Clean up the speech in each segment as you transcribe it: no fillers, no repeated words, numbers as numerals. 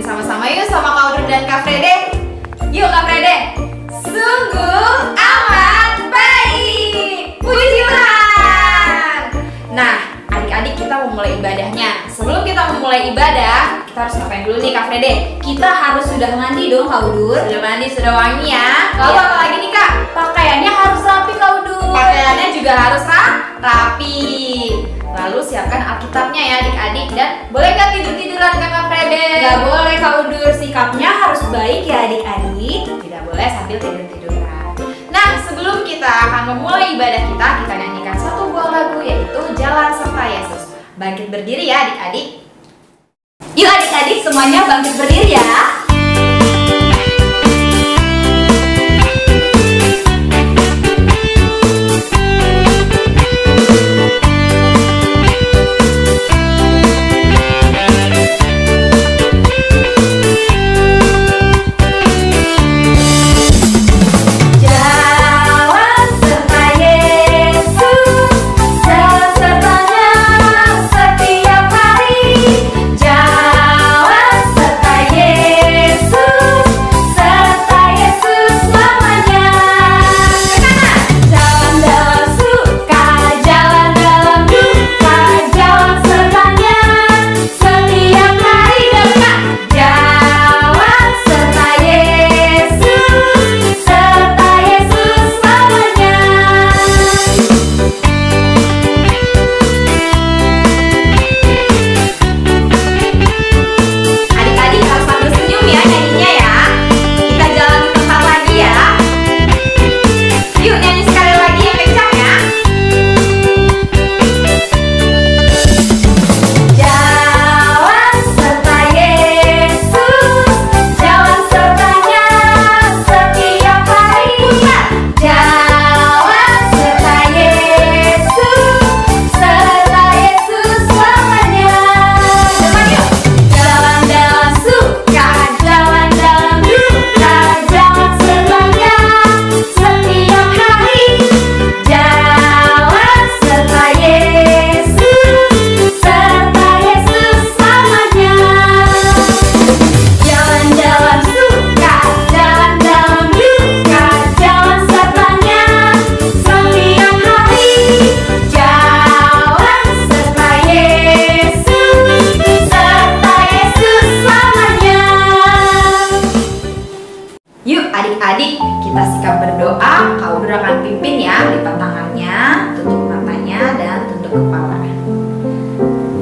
sama-sama yuk sama Kak Udur dan Kak Frede. Yuk Kak Frede. Sungguh amat baik. Puji Tuhan. Nah, adik-adik kita mau mulai ibadahnya. Sebelum kita memulai ibadah, kita harus ngapain dulu nih Kak Frede? Kita harus sudah mandi dong Kak Udur. Sudah mandi, sudah wangi ya. Lalu apa lagi nih Kak? Pakaiannya harus rapi Kak Udur. Pakaiannya juga harus rapi. Lalu siapkan Alkitabnya ya adik-adik. Dan boleh gak tidur-tiduran Kak Frede? Gak boleh Kak Udur, sikapnya harus baik ya adik-adik. Tidak boleh sambil tidur-tiduran. Nah, sebelum kita akan memulai ibadah kita nyanyikan satu buah lagu, yaitu Jalan Serta Yesus. Bangkit berdiri ya adik-adik. Yuk adik-adik semuanya bangkit berdiri ya. Adik-adik, kita sikap berdoa. Kak Udur akan pimpin ya. Lipat tangannya, tutup matanya, dan tunduk kepala.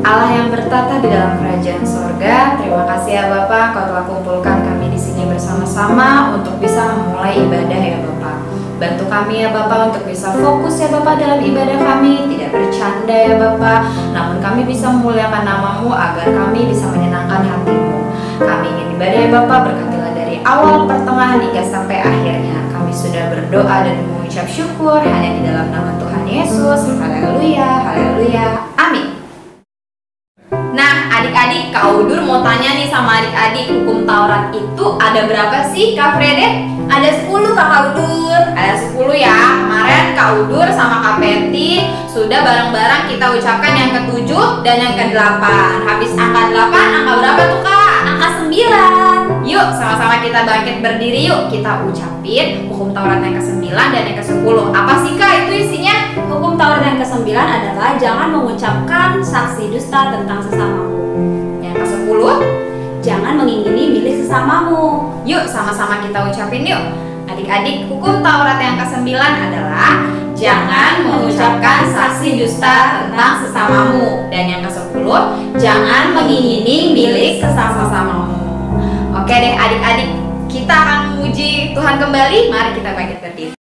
Allah yang bertata di dalam kerajaan sorga, terima kasih ya Bapak, Kau telah kumpulkan kami di sini bersama-sama untuk bisa memulai ibadah ya Bapak. Bantu kami ya Bapak untuk bisa fokus ya Bapak dalam ibadah kami, tidak bercanda ya Bapak, namun kami bisa memuliakan nama-Mu agar kami bisa menyenangkan hati-Mu. Kami ingin ibadah ya Bapak, berkatilah dari awal, pertengahan, hingga sampai akhirnya. Kami sudah berdoa dan mengucap syukur hanya di dalam nama Tuhan Yesus. Haleluya, haleluya, amin. Nah adik-adik, Kak Udur mau tanya nih sama adik-adik, hukum Taurat itu ada berapa sih Kak Frede? Ada 10 Kak Udur. Ada 10 ya. Kemarin Kak Udur sama Kak Peti sudah bareng-bareng kita ucapkan yang ke-7 dan yang ke-8. Habis angka 8, angka berapa tuh Kak? Angka 9. Yuk sama-sama kita bangkit berdiri yuk. Kita ucapin hukum Taurat yang ke-9 dan yang ke-10. Apa sih Kak itu isinya? Hukum Taurat yang ke-9 adalah jangan mengucapkan saksi dusta tentang sesamamu. Yang ke-10, jangan mengingini milik sesamamu. yuk sama-sama kita ucapin yuk. Adik-adik, hukum Taurat yang ke-9 adalah jangan mengucapkan saksi dusta tentang sesamamu. Dan yang ke-10, jangan mengingini milik sesamamu. Oke deh adik-adik, kita akan memuji Tuhan kembali. Mari kita bangkit berdiri.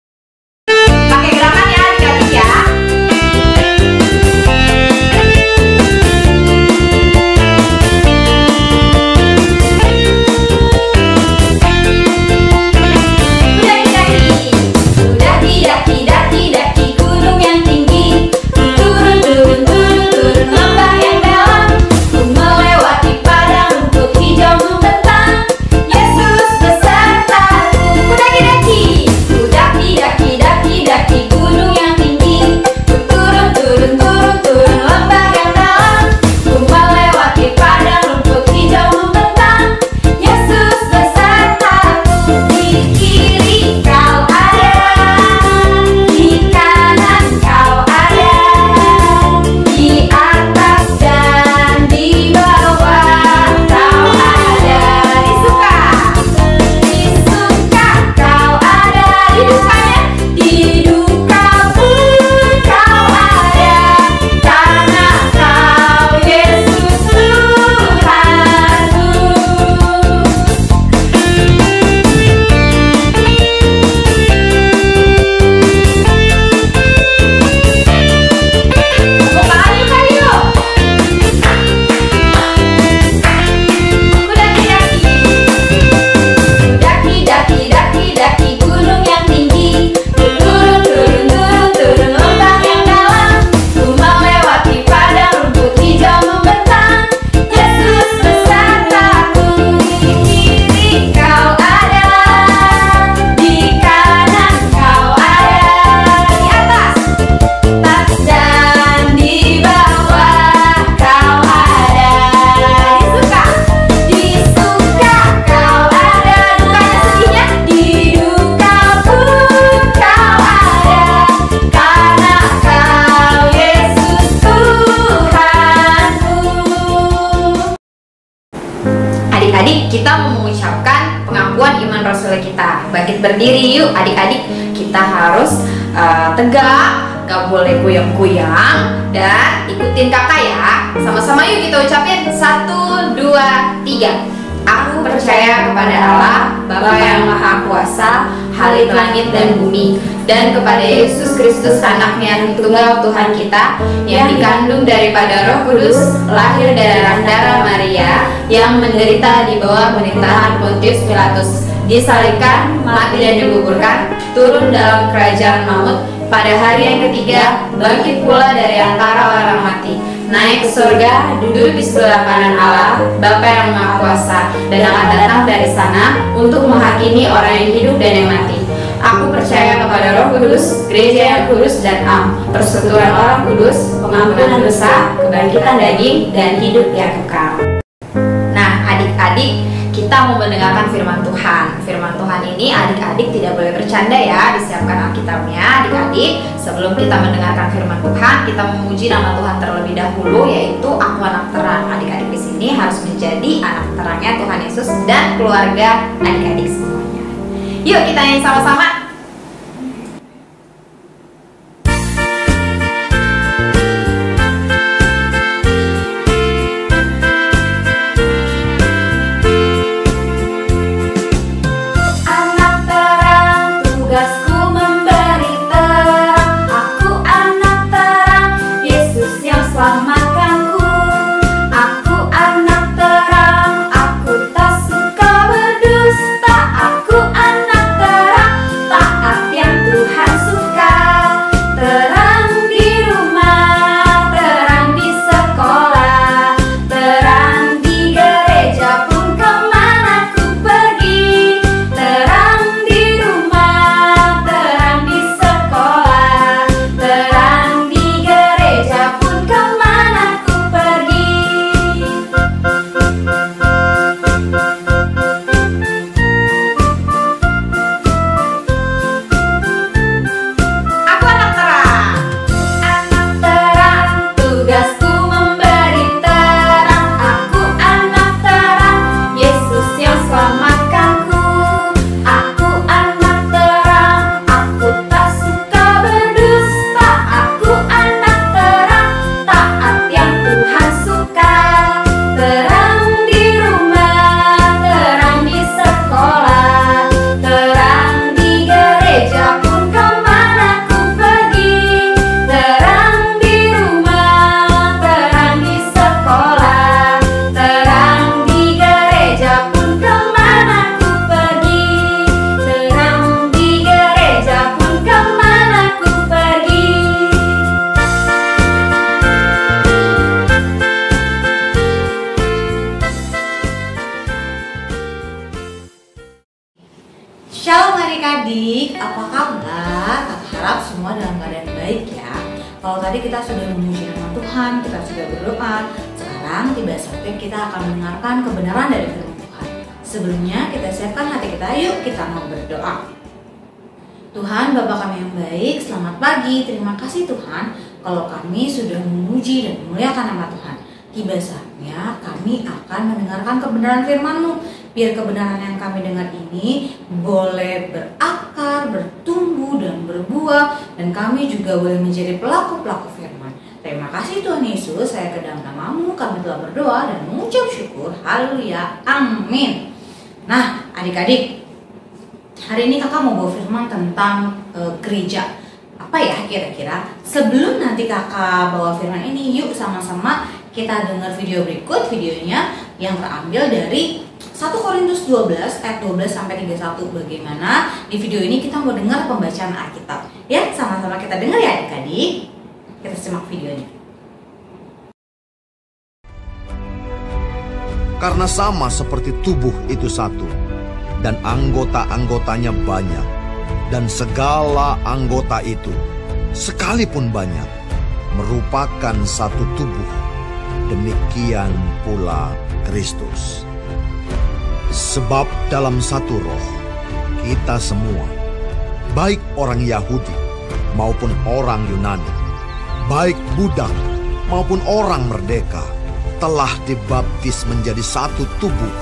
Pakai gerakan ya adik-adik ya. Daki kita mau mengucapkan pengakuan iman Rasul kita. Bangkit berdiri yuk adik-adik. Kita harus tegak, gak boleh goyang-goyang, dan ikutin kakak ya. Sama-sama yuk kita ucapin 1, 2, 3. Aku percaya kepada Allah, Bapa yang Maha Kuasa, Halik langit dan bumi, dan kepada Yesus Kristus anaknya yang tunggal Tuhan kita, yang dikandung daripada Roh Kudus, lahir dari darah Maria, yang menderita di bawah pemerintahan Pontius Pilatus, disalibkan, mati dan dikuburkan, turun dalam kerajaan maut, pada hari yang ketiga bangkit pula dari antara orang mati, naik ke surga, duduk di sebelah kanan Allah, Bapa yang Maha Kuasa, dan akan datang dari sana untuk menghakimi orang yang hidup dan yang mati. Aku percaya kepada Roh Kudus, gereja yang kudus dan am, persekutuan orang kudus, pengampunan dosa, kebangkitan daging, dan hidup yang kekal. Nah, adik-adik, kita mau mendengarkan firman Tuhan. Firman Tuhan ini adik-adik tidak boleh bercanda ya. Disiapkan Alkitabnya adik-adik. Sebelum kita mendengarkan firman Tuhan, kita memuji nama Tuhan terlebih dahulu, yaitu Aku Anak Terang. Adik-adik di sini harus menjadi anak terangnya Tuhan Yesus dan keluarga adik-adik semuanya. Yuk kita nyanyi sama-sama. Shalom adik-adik, apa kabar? Kakak harap semua dalam keadaan baik ya. Kalau tadi kita sudah memuji nama Tuhan, kita sudah berdoa. Sekarang tiba saatnya kita akan mendengarkan kebenaran dari firman Tuhan. Sebelumnya kita siapkan hati kita, yuk kita mau berdoa. Tuhan Bapa kami yang baik, selamat pagi. Terima kasih Tuhan kalau kami sudah memuji dan memuliakan nama Tuhan. Tiba saatnya kami akan mendengarkan kebenaran firman-Mu. Biar kebenaran yang kami dengar ini boleh berakar, bertumbuh, dan berbuah, dan kami juga boleh menjadi pelaku-pelaku firman. Terima kasih Tuhan Yesus, saya ke dalam nama-Mu kami telah berdoa dan mengucap syukur. Haleluya, amin. Nah adik-adik, hari ini kakak mau bawa firman tentang gereja. Apa ya kira-kira? Sebelum nanti kakak bawa firman ini, yuk sama-sama kita dengar video berikut. Videonya yang terambil dari 1 Korintus 12 ayat 12 sampai 31. Bagaimana di video ini kita mau dengar pembacaan Alkitab. Ya, sama-sama kita dengar ya adik-adik. Kita simak videonya. Karena sama seperti tubuh itu satu, dan anggota-anggotanya banyak, dan segala anggota itu, sekalipun banyak, merupakan satu tubuh. Demikian pula Kristus. Sebab dalam satu roh, kita semua, baik orang Yahudi maupun orang Yunani, baik budak maupun orang merdeka, telah dibaptis menjadi satu tubuh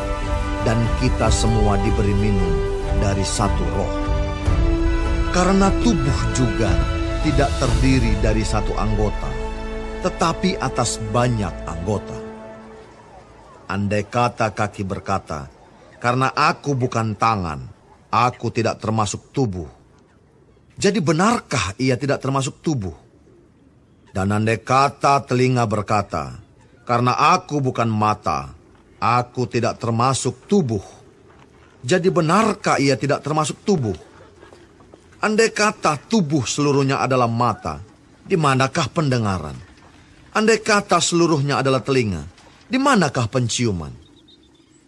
dan kita semua diberi minum dari satu roh. Karena tubuh juga tidak terdiri dari satu anggota, tetapi atas banyak anggota. Andai kata kaki berkata, "Karena aku bukan tangan, aku tidak termasuk tubuh." Jadi benarkah ia tidak termasuk tubuh? Dan andai kata telinga berkata, "Karena aku bukan mata, aku tidak termasuk tubuh." Jadi benarkah ia tidak termasuk tubuh? Andai kata tubuh seluruhnya adalah mata, di manakah pendengaran? Andai kata seluruhnya adalah telinga, di manakah penciuman?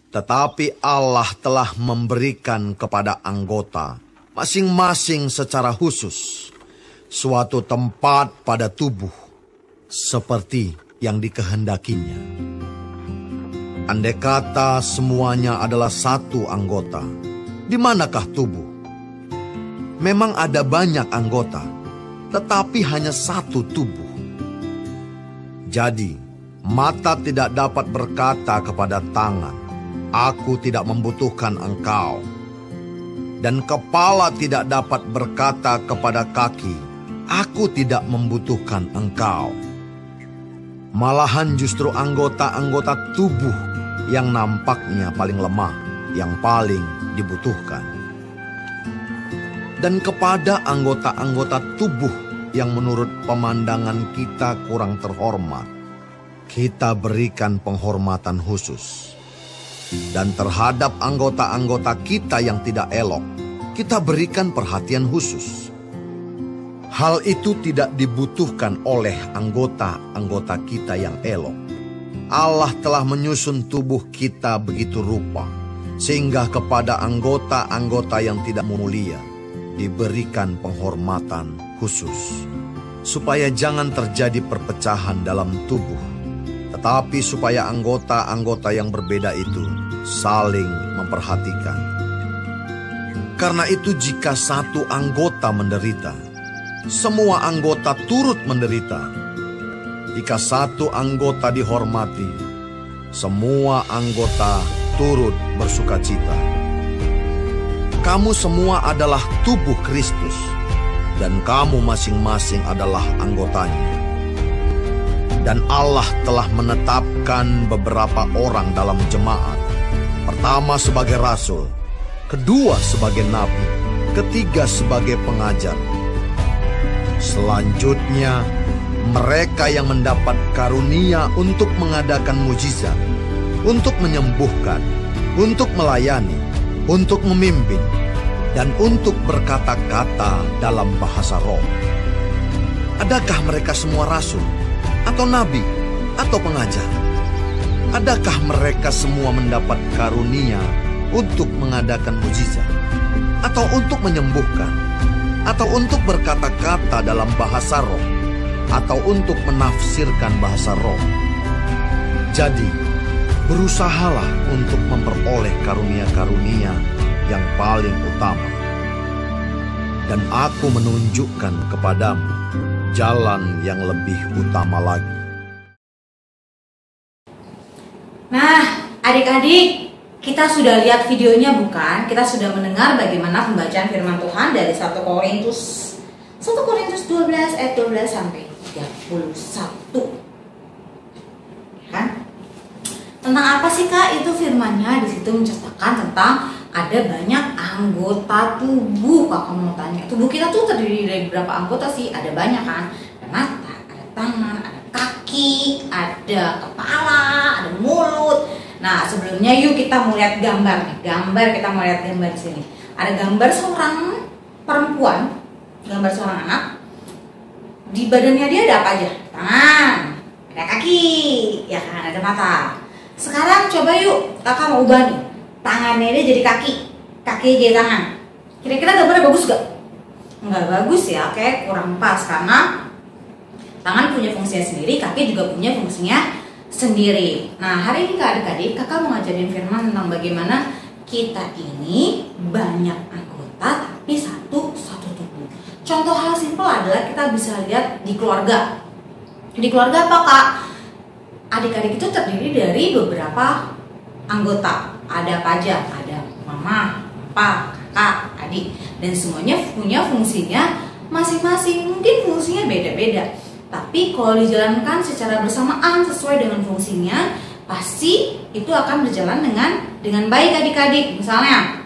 Tetapi Allah telah memberikan kepada anggota masing-masing secara khusus suatu tempat pada tubuh seperti yang dikehendakinya. Andai kata semuanya adalah satu anggota, di manakah tubuh? Memang ada banyak anggota, tetapi hanya satu tubuh. Jadi, mata tidak dapat berkata kepada tangan, "Aku tidak membutuhkan engkau." Dan kepala tidak dapat berkata kepada kaki, "Aku tidak membutuhkan engkau." Malahan justru anggota-anggota tubuh yang nampaknya paling lemah, yang paling dibutuhkan. Dan kepada anggota-anggota tubuh yang menurut pemandangan kita kurang terhormat, kita berikan penghormatan khusus. Dan terhadap anggota-anggota kita yang tidak elok, kita berikan perhatian khusus. Hal itu tidak dibutuhkan oleh anggota-anggota kita yang elok. Allah telah menyusun tubuh kita begitu rupa, sehingga kepada anggota-anggota yang tidak mulia diberikan penghormatan khusus, supaya jangan terjadi perpecahan dalam tubuh, tetapi supaya anggota-anggota yang berbeda itu saling memperhatikan. Karena itu jika satu anggota menderita, semua anggota turut menderita. Jika satu anggota dihormati, semua anggota turut bersukacita. Kamu semua adalah tubuh Kristus, dan kamu masing-masing adalah anggotanya. Dan Allah telah menetapkan beberapa orang dalam jemaat. Pertama sebagai rasul, kedua sebagai nabi, ketiga sebagai pengajar. Selanjutnya, mereka yang mendapat karunia untuk mengadakan mujizat, untuk menyembuhkan, untuk melayani, untuk memimpin, dan untuk berkata-kata dalam bahasa roh. Adakah mereka semua rasul, atau nabi, atau pengajar? Adakah mereka semua mendapat karunia untuk mengadakan mujizat, atau untuk menyembuhkan, atau untuk berkata-kata dalam bahasa roh, atau untuk menafsirkan bahasa roh? Jadi, berusahalah untuk memperoleh karunia-karunia yang paling utama. Dan aku menunjukkan kepadamu jalan yang lebih utama lagi. Nah, adik-adik, kita sudah lihat videonya bukan? Kita sudah mendengar bagaimana pembacaan firman Tuhan dari 1 Korintus 12 ayat 12 sampai 31. Kan? Tentang apa sih Kak itu firmannya? Di situ menceritakan tentang ada banyak anggota tubuh. Kak, kamu mau tanya, tubuh kita tuh terdiri dari berapa anggota sih? Ada banyak kan? Ada mata, ada tangan, ada kaki, ada kepala, ada mulut. Nah, sebelumnya yuk kita mau lihat gambar nih. Kita mau lihat gambar di sini. Ada gambar seorang perempuan, gambar seorang anak. Di badannya dia ada apa aja? Tangan, ada kaki, ya kan, ada mata. Sekarang coba yuk kakak mau ubah nih, tangannya dia jadi kaki, kakinya jadi tangan. Kira-kira gambarnya bagus gak? Nggak bagus ya, kayak kurang pas karena tangan punya fungsinya sendiri, kaki juga punya fungsinya sendiri. Nah, hari ini adik-adik kakak mau ngajarin firman tentang bagaimana kita ini banyak anggota tapi satu tubuh. Contoh hal simpel adalah kita bisa lihat di keluarga. Di keluarga apa Kak? Adik-adik itu terdiri dari beberapa anggota. Ada apa aja? Ada mama, papa, kakak, adik, dan semuanya punya fungsinya masing-masing. Mungkin fungsinya beda-beda, tapi kalau dijalankan secara bersamaan sesuai dengan fungsinya, pasti itu akan berjalan dengan baik adik-adik. Misalnya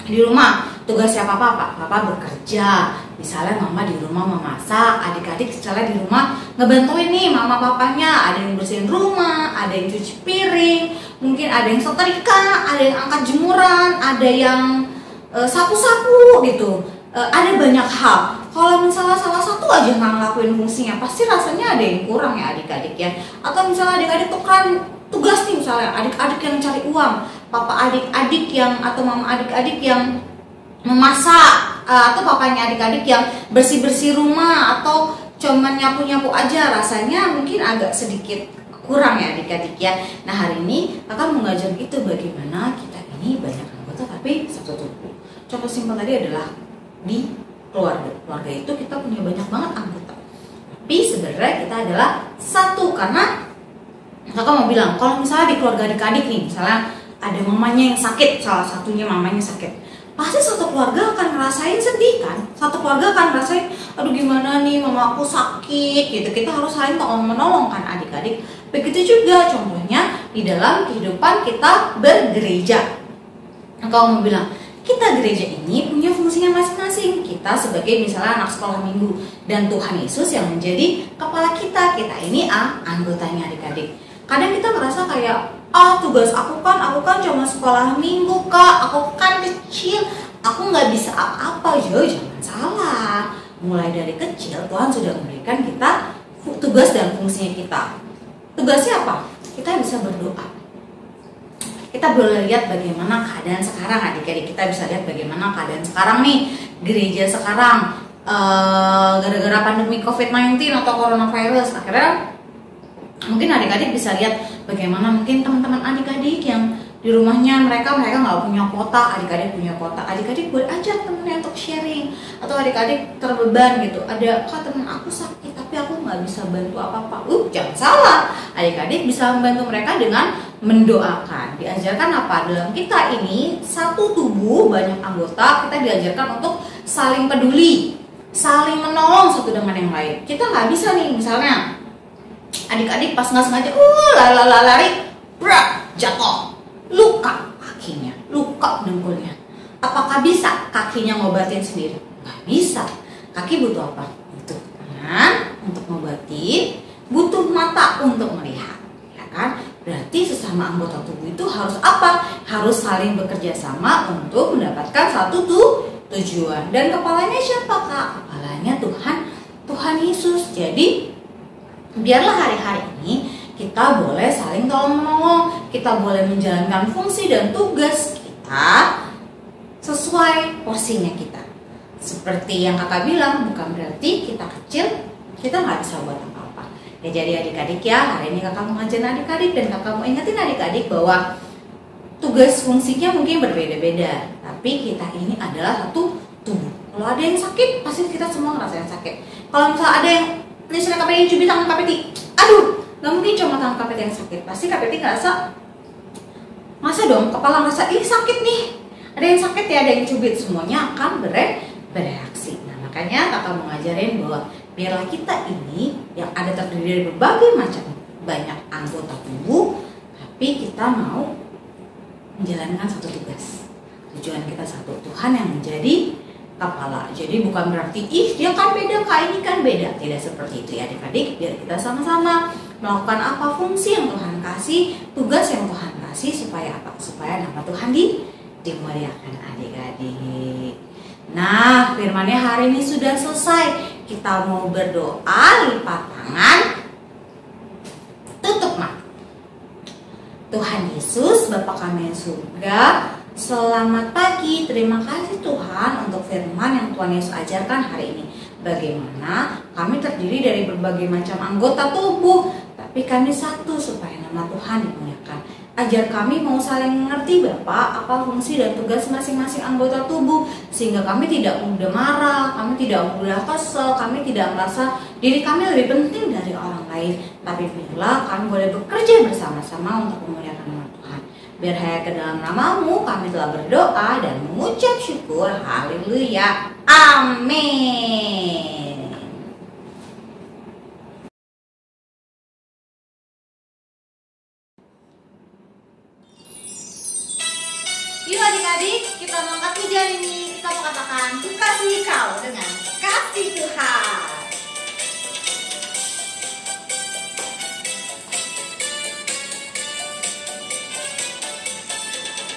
di rumah tugasnya papa bekerja, misalnya mama di rumah memasak, adik-adik misalnya di rumah ngebantuin nih mama papanya, ada yang bersihin rumah, ada yang cuci piring, mungkin ada yang setrika, ada yang angkat jemuran, ada yang sapu-sapu gitu. Ada banyak hal. Kalau misalnya salah satu aja nggak ngelakuin fungsinya, pasti rasanya ada yang kurang ya adik-adik ya. Atau misalnya adik-adik tukeran tugas nih, misalnya adik-adik yang cari uang, papa adik-adik yang atau mama adik-adik yang memasak, atau papanya adik-adik yang bersih-bersih rumah, atau cuman nyapu-nyapu aja, rasanya mungkin agak sedikit kurang ya adik-adik ya. Nah hari ini kakak mengajar itu bagaimana kita ini banyak anggota tapi satu tubuh. Contoh simpel tadi adalah di keluarga itu kita punya banyak banget anggota, tapi sebenarnya kita adalah satu. Karena kakak mau bilang kalau misalnya di keluarga adik-adik nih, misalnya ada mamanya yang sakit, salah satunya mamanya sakit, pasti satu keluarga akan ngerasain sedih kan. Satu keluarga akan ngerasain, aduh gimana nih mama aku sakit gitu. Kita harus saling tolong-menolong kan adik-adik. Begitu juga contohnya di dalam kehidupan kita bergereja. Kalau mau bilang kita gereja ini punya fungsinya masing-masing. Kita sebagai misalnya anak sekolah minggu, dan Tuhan Yesus yang menjadi kepala kita. Kita ini anggotanya adik-adik. Kadang kita merasa kayak, tugas aku kan cuma sekolah minggu kak, aku kan kecil, aku nggak bisa apa-apa. Jangan salah. Mulai dari kecil Tuhan sudah memberikan kita tugas dan fungsinya kita. Tugasnya apa? Kita bisa berdoa. Kita boleh lihat bagaimana keadaan sekarang adik-adik. Kita bisa lihat bagaimana keadaan sekarang nih gereja sekarang, gara-gara pandemi COVID-19 atau coronavirus. Akhirnya mungkin adik-adik bisa lihat bagaimana mungkin teman-teman adik-adik yang di rumahnya mereka nggak punya kuota, adik-adik punya kuota. Adik-adik boleh ajak temennya untuk sharing, atau adik-adik terbeban gitu, ada kak temen aku sakit tapi aku nggak bisa bantu apa-apa. Jangan salah, adik-adik bisa membantu mereka dengan mendoakan. Diajarkan apa? Dalam kita ini satu tubuh banyak anggota, kita diajarkan untuk saling peduli, saling menolong satu dengan yang lain. Kita nggak bisa nih misalnya adik-adik pas nggak sengaja lari jatuh, luka kakinya, luka dengkulnya. Apakah bisa kakinya ngobatin sendiri? Nggak bisa. Kaki butuh apa? Butuh tangan untuk ngobatin, butuh mata untuk melihat, ya kan? Berarti sesama anggota tubuh itu harus apa? Harus saling bekerja sama untuk mendapatkan satu tujuan. Dan kepalanya siapa kak? Kepalanya Tuhan Yesus. Jadi biarlah hari-hari ini kita boleh saling tolong-menolong, kita boleh menjalankan fungsi dan tugas kita sesuai porsinya kita. Seperti yang kakak bilang, bukan berarti kita kecil kita nggak bisa buat apa-apa. Ya jadi adik-adik ya, hari ini kakak mau ngajarin adik-adik dan kakak mau ingetin adik-adik bahwa tugas fungsinya mungkin berbeda-beda, tapi kita ini adalah satu tubuh. Kalau ada yang sakit, pasti kita semua ngerasain sakit. Kalau misalnya ada yang misalnya KPT cubit tangan KPT, aduh, nggak mungkin cuma tangan KPT yang sakit. Pasti KPT ngerasa, masa dong kepala ngerasa, ih sakit nih, ada yang sakit ya, ada yang cubit, semuanya akan bereaksi. Nah makanya kakak mau ngajarin bahwa biarlah kita ini yang ada terdiri dari berbagai macam banyak anggota tubuh, tapi kita mau menjalankan satu tugas. Tujuan kita satu, Tuhan yang menjadi kepala. Jadi bukan berarti dia kan beda, kak ini kan beda. Tidak seperti itu ya adik-adik. Biar kita sama-sama melakukan apa fungsi yang Tuhan kasih, tugas yang Tuhan kasih, supaya apa? Supaya nama Tuhan dimuliakan adik-adik. Nah, firmannya hari ini sudah selesai. Kita mau berdoa, lipat tangan, tutup mata. Tuhan Yesus, Bapa kami yang surga, selamat pagi. Terima kasih Tuhan untuk firman yang Tuhan Yesus ajarkan hari ini. Bagaimana kami terdiri dari berbagai macam anggota tubuh, tapi kami satu supaya nama Tuhan dimuliakan. Ajar kami mau saling mengerti Bapak apa fungsi dan tugas masing-masing anggota tubuh, sehingga kami tidak mudah marah, kami tidak mudah kesel, kami tidak merasa diri kami lebih penting dari orang lain. Tapi biarlah kami boleh bekerja bersama-sama untuk memuliakan nama Tuhan. Berhaya ke dalam nama-Mu kami telah berdoa dan mengucap syukur. Haleluya. Amin. Yuk adik-adik, kita mau angkat pujian ini. Kita mau katakan, ku kasih kau dengan kasih Tuhan.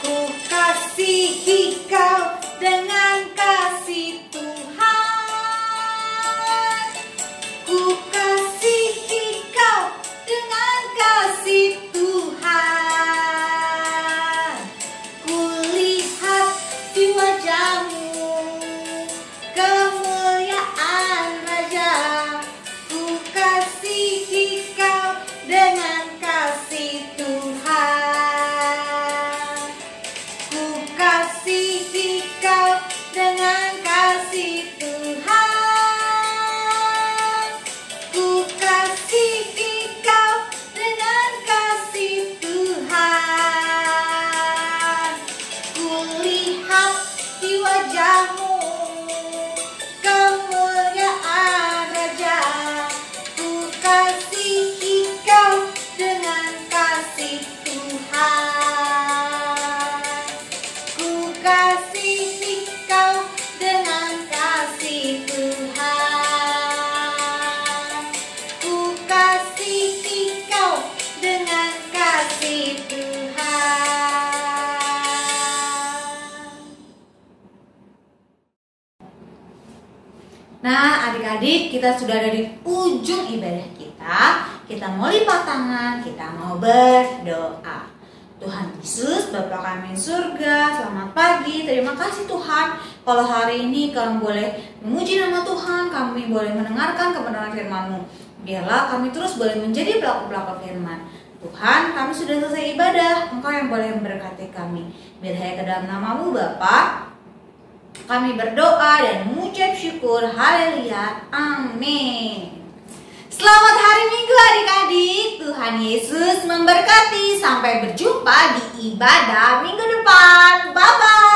Ku kasihi kau dengan kasih Tuhan. Ku kasihi kau dengan kasih Tuhan. Ku lihat di wajah-Mu kemuliaan Raja. Ku kasihi kau dengan kasih Tuhan. Ku kasihi kau dengan kasih Tuhan. Ku kasihi kau dengan kasih Tuhan. Ku lihat di wajah-Mu kemuliaan Raja. Ku kasihi kau dengan kasih Tuhan. Ku kasihi kau dengan kasih Tuhan. Ku kasihi kau dengan kasih Tuhan. Nah, adik-adik, kita sudah ada di ujung ibadah kita. Kita mau lipat tangan, kita mau berdoa. Tuhan Yesus, Bapa kami di surga, selamat pagi. Terima kasih Tuhan, kalau hari ini kami boleh memuji nama Tuhan, kami boleh mendengarkan kebenaran firman-Mu. Biarlah kami terus boleh menjadi pelaku-pelaku firman. Tuhan, kami sudah selesai ibadah, Engkau yang boleh memberkati kami. Berhaya ke dalam nama-Mu Bapa. Kami berdoa dan mengucap syukur. Haleluya. Amin. Selamat hari Minggu adik-adik. Tuhan Yesus memberkati. Sampai berjumpa di ibadah minggu depan. Bye-bye.